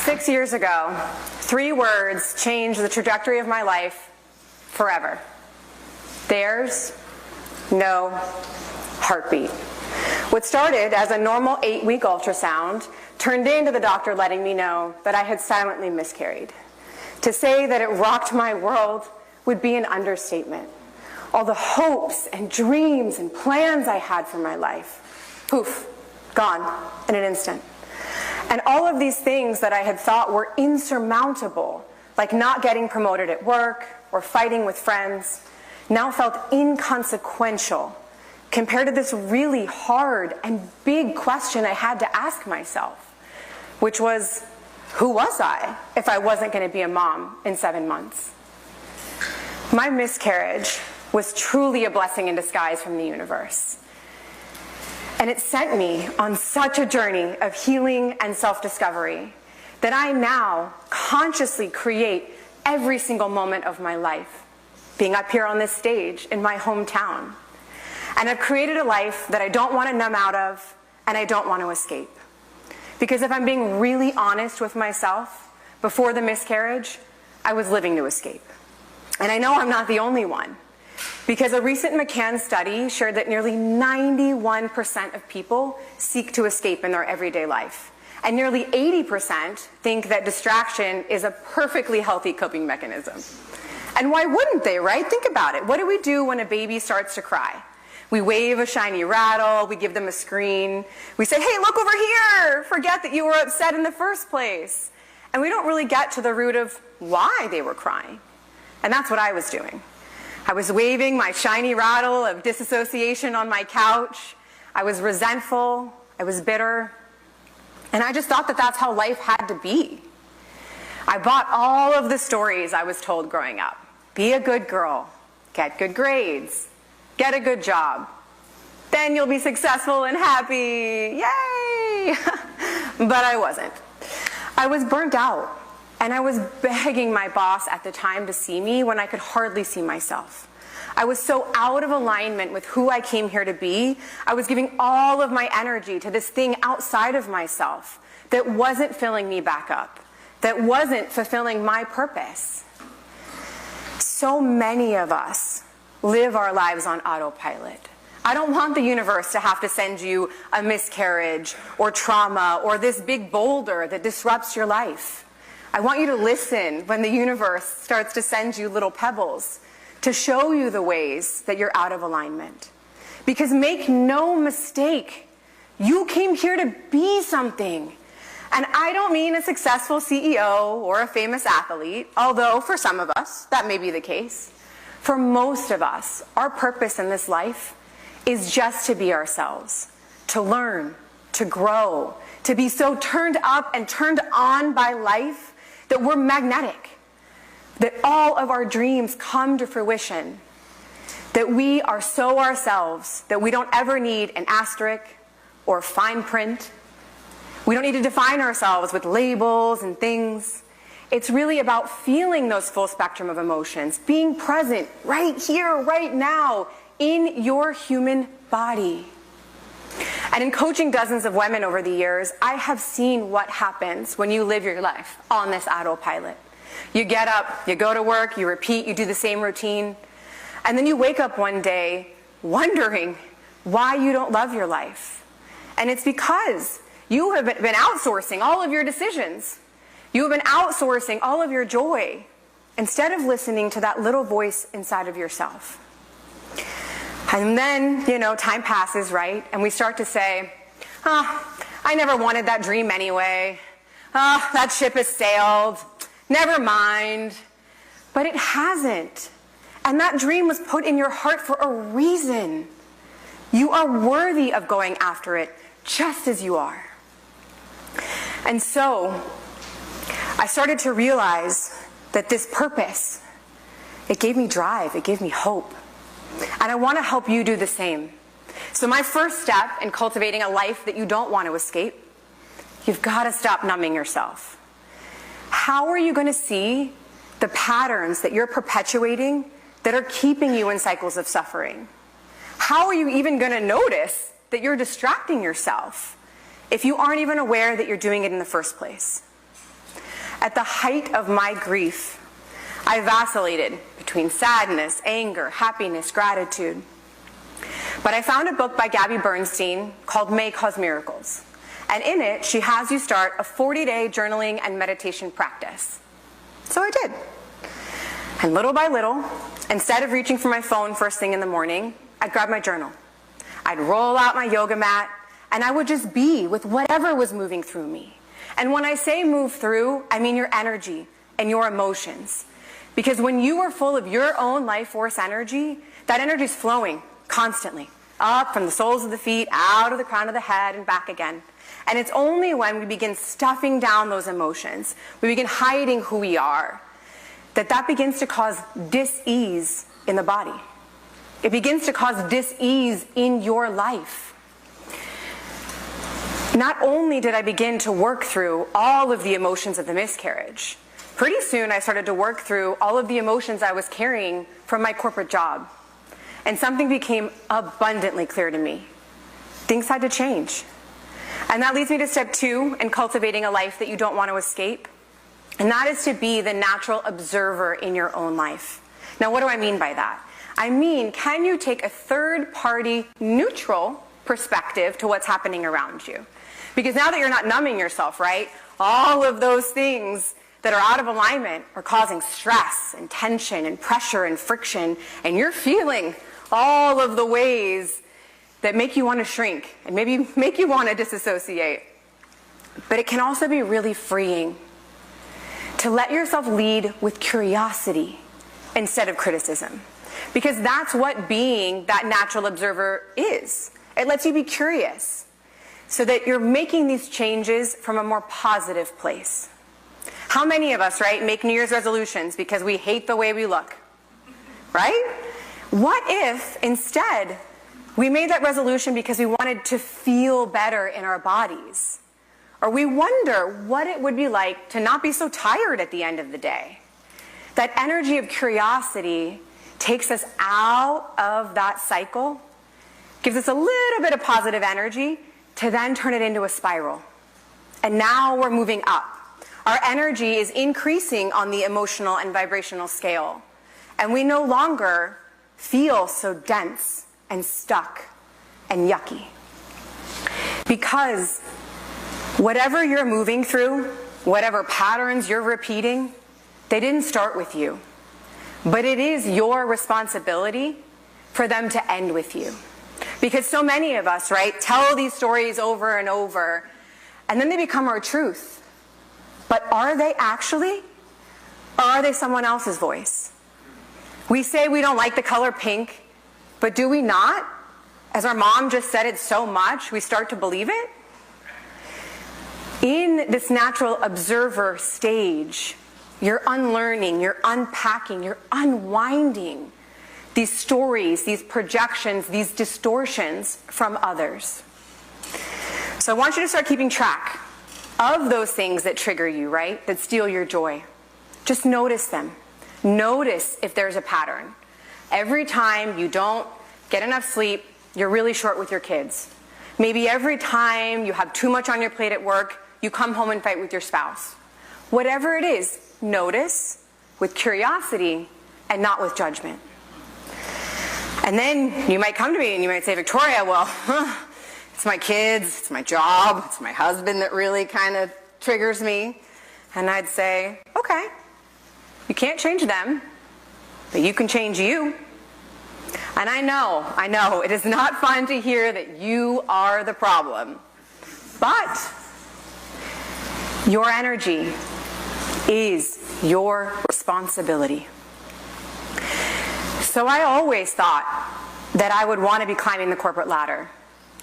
6 years ago, 3 words changed the trajectory of my life forever. There's no heartbeat. What started as a normal 8-week ultrasound turned into the doctor letting me know that I had silently miscarried. To say that it rocked my world would be an understatement. All the hopes and dreams and plans I had for my life, poof, gone in an instant. And all of these things that I had thought were insurmountable, like not getting promoted at work or fighting with friends, now felt inconsequential compared to this really hard and big question I had to ask myself, which was, who was I if I wasn't going to be a mom in 7 months? My miscarriage was truly a blessing in disguise from the universe. And it sent me on such a journey of healing and self-discovery that I now consciously create every single moment of my life, being up here on this stage in my hometown. And I've created a life that I don't want to numb out of and I don't want to escape. Because if I'm being really honest with myself, before the miscarriage, I was living to escape. And I know I'm not the only one. Because a recent McCann study shared that nearly 91% of people seek to escape in their everyday life. And nearly 80% think that distraction is a perfectly healthy coping mechanism. And why wouldn't they, right? Think about it. What do we do when a baby starts to cry? We wave a shiny rattle, we give them a screen, we say, hey, look over here, forget that you were upset in the first place. And we don't really get to the root of why they were crying. And that's what I was doing. I was waving my shiny rattle of disassociation on my couch. I was resentful. I was bitter. And I just thought that that's how life had to be. I bought all of the stories I was told growing up. Be a good girl. Get good grades. Get a good job. Then you'll be successful and happy. Yay! But I wasn't. I was burnt out. And I was begging my boss at the time to see me when I could hardly see myself. I was so out of alignment with who I came here to be. I was giving all of my energy to this thing outside of myself that wasn't filling me back up, that wasn't fulfilling my purpose. So many of us live our lives on autopilot. I don't want the universe to have to send you a miscarriage or trauma or this big boulder that disrupts your life. I want you to listen when the universe starts to send you little pebbles to show you the ways that you're out of alignment. Because make no mistake, you came here to be something. And I don't mean a successful CEO or a famous athlete, although for some of us, that may be the case. For most of us, our purpose in this life is just to be ourselves, to learn, to grow, to be so turned up and turned on by life that we're magnetic, that all of our dreams come to fruition, that we are so ourselves that we don't ever need an asterisk or fine print. We don't need to define ourselves with labels and things. It's really about feeling those full spectrum of emotions, being present right here, right now, in your human body. And in coaching dozens of women over the years, I have seen what happens when you live your life on this autopilot. You get up, you go to work, you repeat, you do the same routine, and then you wake up one day wondering why you don't love your life. And it's because you have been outsourcing all of your decisions. You have been outsourcing all of your joy instead of listening to that little voice inside of yourself. And then, time passes, right? And we start to say, I never wanted that dream anyway. That ship has sailed. Never mind. But it hasn't. And that dream was put in your heart for a reason. You are worthy of going after it just as you are. And so, I started to realize that this purpose, it gave me drive, it gave me hope. And I want to help you do the same. So my first step in cultivating a life that you don't want to escape, you've got to stop numbing yourself. How are you going to see the patterns that you're perpetuating that are keeping you in cycles of suffering? How are you even going to notice that you're distracting yourself if you aren't even aware that you're doing it in the first place? At the height of my grief, I vacillated between sadness, anger, happiness, gratitude. But I found a book by Gabby Bernstein called May Cause Miracles. And in it, she has you start a 40-day journaling and meditation practice. So I did. And little by little, instead of reaching for my phone first thing in the morning, I'd grab my journal. I'd roll out my yoga mat, and I would just be with whatever was moving through me. And when I say move through, I mean your energy and your emotions. Because when you are full of your own life force energy, that energy is flowing constantly, up from the soles of the feet, out of the crown of the head, and back again. And it's only when we begin stuffing down those emotions, we begin hiding who we are, that begins to cause dis-ease in the body. It begins to cause dis-ease in your life. Not only did I begin to work through all of the emotions of the miscarriage, pretty soon I started to work through all of the emotions I was carrying from my corporate job. And something became abundantly clear to me. Things had to change. And that leads me to step 2 in cultivating a life that you don't want to escape. And that is to be the natural observer in your own life. Now, what do I mean by that? I mean, can you take a third-party, neutral perspective to what's happening around you? Because now that you're not numbing yourself, right, all of those things that are out of alignment are causing stress and tension and pressure and friction, and you're feeling all of the ways that make you want to shrink and maybe make you want to disassociate. But it can also be really freeing to let yourself lead with curiosity instead of criticism. Because that's what being that natural observer is. It lets you be curious so that you're making these changes from a more positive place. How many of us, right, make New Year's resolutions because we hate the way we look, right? What if instead we made that resolution because we wanted to feel better in our bodies? Or we wonder what it would be like to not be so tired at the end of the day. That energy of curiosity takes us out of that cycle, gives us a little bit of positive energy to then turn it into a spiral. And now we're moving up. Our energy is increasing on the emotional and vibrational scale. And we no longer feel so dense and stuck and yucky. Because whatever you're moving through, whatever patterns you're repeating, they didn't start with you. But it is your responsibility for them to end with you. Because so many of us, right, tell these stories over and over, and then they become our truth. But are they actually? Or are they someone else's voice? We say we don't like the color pink, but do we not? As our mom just said it so much, we start to believe it? In this natural observer stage, you're unlearning, you're unpacking, you're unwinding these stories, these projections, these distortions from others. So I want you to start keeping track of those things that trigger you, right? That steal your joy. Just notice them. Notice if there's a pattern. Every time you don't get enough sleep, you're really short with your kids. Maybe every time you have too much on your plate at work, you come home and fight with your spouse. Whatever it is, notice with curiosity and not with judgment. And then you might come to me and you might say, Victoria, well, it's my kids, it's my job, it's my husband that really kind of triggers me. And I'd say, okay, you can't change them, but you can change you. And I know, it is not fun to hear that you are the problem. But your energy is your responsibility. So I always thought that I would want to be climbing the corporate ladder.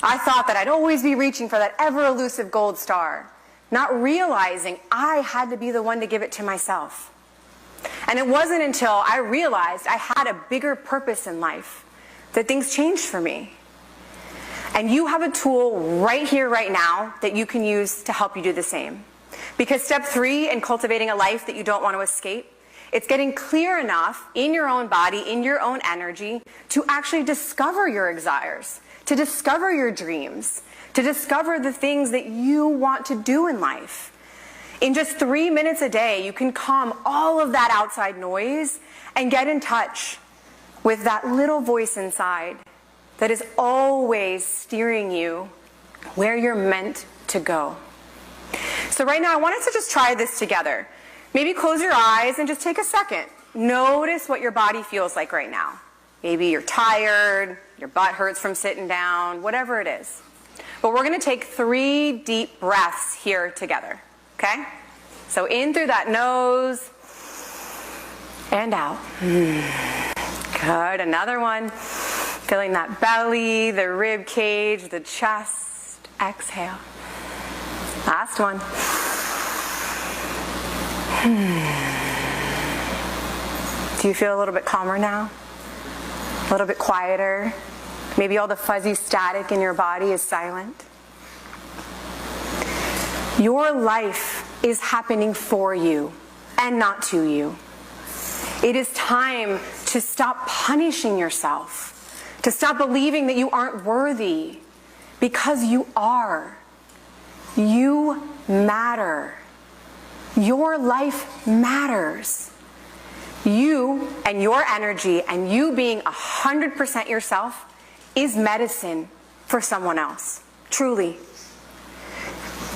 I thought that I'd always be reaching for that ever-elusive gold star, not realizing I had to be the one to give it to myself. And it wasn't until I realized I had a bigger purpose in life that things changed for me. And you have a tool right here, right now, that you can use to help you do the same. Because step 3 in cultivating a life that you don't want to escape, it's getting clear enough in your own body, in your own energy, to actually discover your desires, to discover your dreams, to discover the things that you want to do in life. In just 3 minutes a day, you can calm all of that outside noise and get in touch with that little voice inside that is always steering you where you're meant to go. So right now, I want us to just try this together. Maybe close your eyes and just take a second. Notice what your body feels like right now. Maybe you're tired, your butt hurts from sitting down, whatever it is. But we're going to take 3 deep breaths here together, okay? So in through that nose and out. Good, another one. Feeling that belly, the rib cage, the chest. Exhale. Last one. Do you feel a little bit calmer now? A little bit quieter? Maybe all the fuzzy static in your body is silent? Your life is happening for you and not to you. It is time to stop punishing yourself, to stop believing that you aren't worthy, because you are. You matter. Your life matters. You and your energy and you being 100% yourself is medicine for someone else. Truly.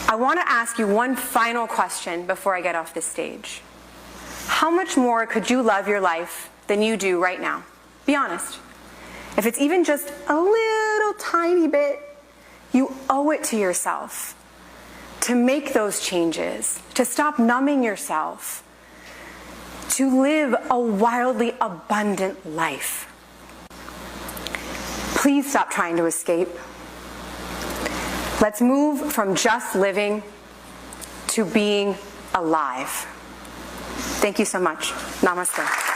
I want to ask you one final question before I get off this stage. How much more could you love your life than you do right now? Be honest. If it's even just a little tiny bit, you owe it to yourself to make those changes, to stop numbing yourself, to live a wildly abundant life. Please stop trying to escape. Let's move from just living to being alive. Thank you so much. Namaste.